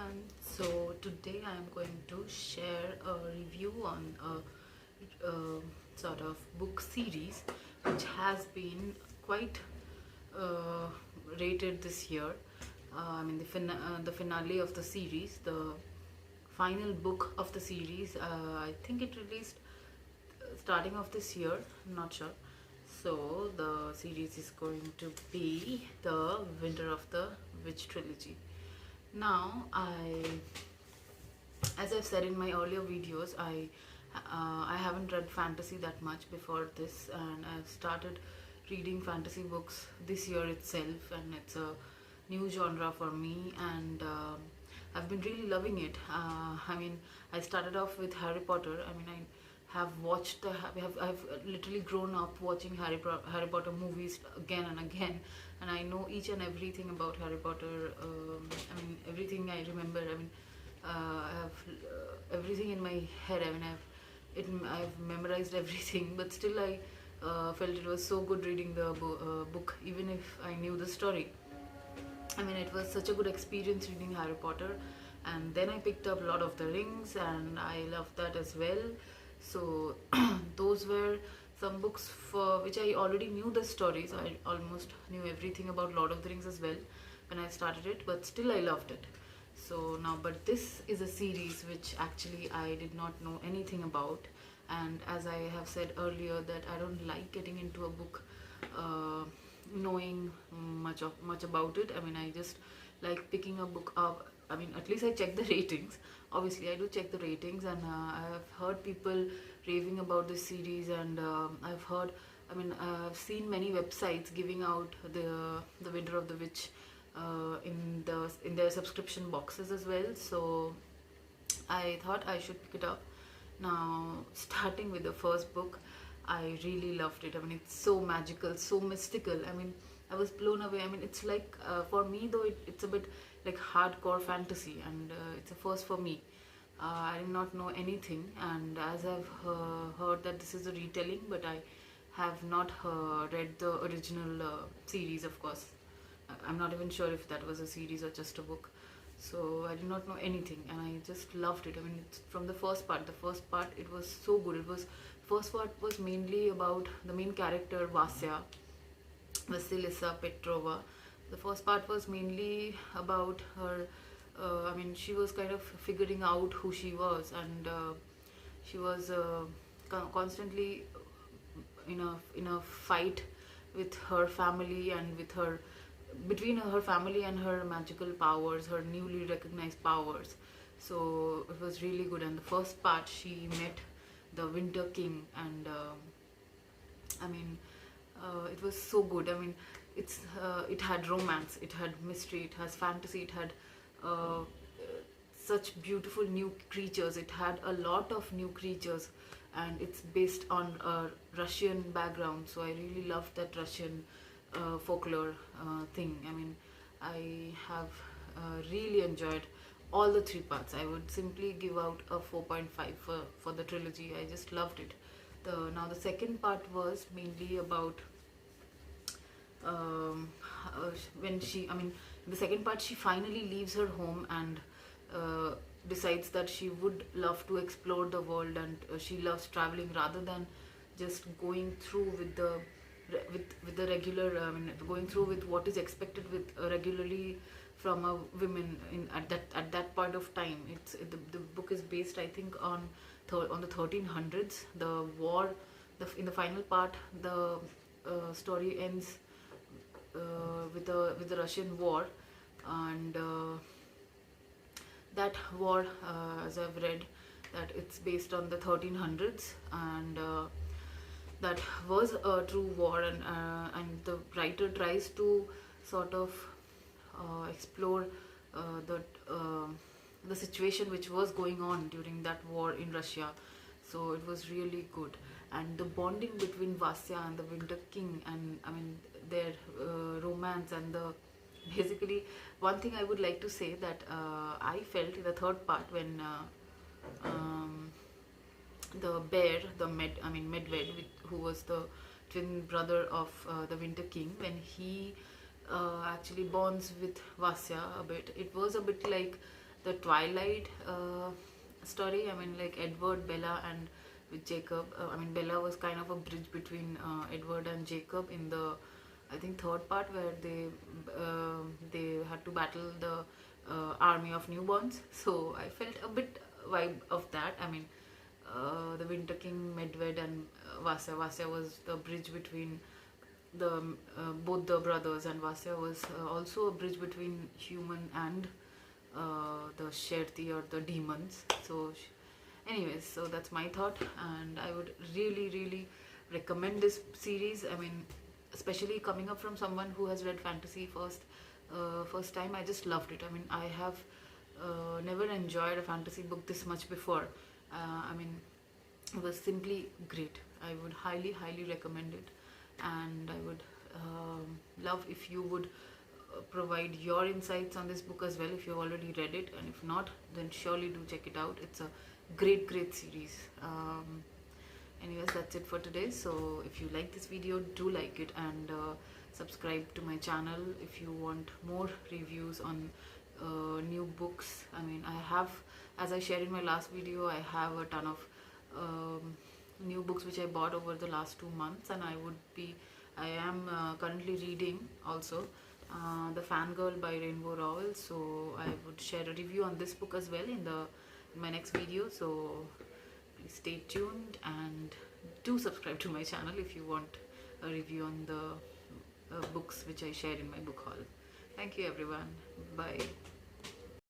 everyone. So today I am going to share a review on a sort of book series which has been quite uh, rated this year. The finale of the series, the final book of the series. I think it released starting of this year. I'm not sure. So the series is going to be the Winter of the Witch trilogy. Now, as I've said in my earlier videos, I haven't read fantasy that much before this, and I've started reading fantasy books this year itself, and it's a new genre for me, and I've been really loving it. I started off with Harry Potter. I have watched I've literally grown up watching Harry Potter movies again and again, and I know each and everything about Harry Potter. Everything I remember. I have everything in my head. I've memorized everything, but still I felt it was so good reading the book, even if I knew the story. It was such a good experience reading Harry Potter, and then I picked up Lord of the Rings, and I loved that as well. So those were some books for which I already knew the stories. I almost knew everything about Lord of the Rings as well when I started it, but still I loved it. So now, but this is a series which actually I did not know anything about, and as I have said earlier, that I don't like getting into a book knowing much about it. I just like picking a book up. At least I check the ratings. Obviously I do check the ratings, and I have heard people raving about this series, and I've seen many websites giving out the Winter of the Witch in their subscription boxes as well. So I thought I should pick it up. Now, starting with the first book, I really loved it. It's so magical, so mystical. I was blown away. It's like, for me though, it's a bit like hardcore fantasy, and it's a first for me. I did not know anything, and as I've heard that this is a retelling, but I have not read the original series, of course. I'm not even sure if that was a series or just a book. So I did not know anything, and I just loved it. It's from the first part. The first part, it was so good. First part was mainly about the main character Vasilisa Petrova. The first part was mainly about her. She was kind of figuring out who she was, and she was constantly in a fight with her family, and with her between her family and her magical powers, her newly recognized powers. So it was really good. And the first part, she met the Winter King, and it was so good. It had romance, it had mystery, it has fantasy, it had uh, such beautiful new creatures. It had a lot of new creatures, and it's based on a Russian background. So I really loved that Russian folklore thing. I have really enjoyed all the three parts. I would simply give out a 4.5 for the trilogy. I just loved it. Now the second part was mainly about when in the second part, she finally leaves her home, and uh, decides that she would love to explore the world, and she loves traveling rather than just going through with the regular. Going through with what is expected with regularly from a woman at that point of time. The book is based, I think, on the 1300s. The war, in the final part, the story ends with the Russian war, and that war, as I've read, that it's based on the 1300s, and that was a true war, and the writer tries to sort of explore the situation which was going on during that war in Russia. So it was really good, and the bonding between Vasya and the Winter King, and their romance, and basically, one thing I would like to say, that I felt in the third part, when the bear, Medved, who was the twin brother of the Winter King, when he actually bonds with Vasya a bit, it was a bit like the Twilight story. I mean, like Edward, Bella, and with Jacob. I mean, Bella was kind of a bridge between Edward and Jacob in the, I think, third part, where they had to battle the army of newborns. So I felt a bit vibe of that. I mean, the Winter King, Medved, and Vasya. Vasya was the bridge between the both the brothers, and Vasya was also a bridge between human and the Sherti or the demons. So, anyways, so that's my thought, and I would really recommend this series. I mean, especially coming up from someone who has read fantasy first time, I just loved it. I mean, I have never enjoyed a fantasy book this much before. I mean, it was simply great. I would highly recommend it, and I would love if you would provide your insights on this book as well, if you've already read it, and if not, then surely do check it out. It's a great series. Anyways, that's it for today. So if you like this video, do like it, and subscribe to my channel if you want more reviews on new books. I mean, I have, as I shared in my last video, I have a ton of new books which I bought over the last 2 months, and I am currently reading also The Fangirl by Rainbow Rowell. So I would share a review on this book as well in my next video. So please stay tuned and do subscribe to my channel if you want a review on the books which I shared in my book haul. Thank you everyone. Bye.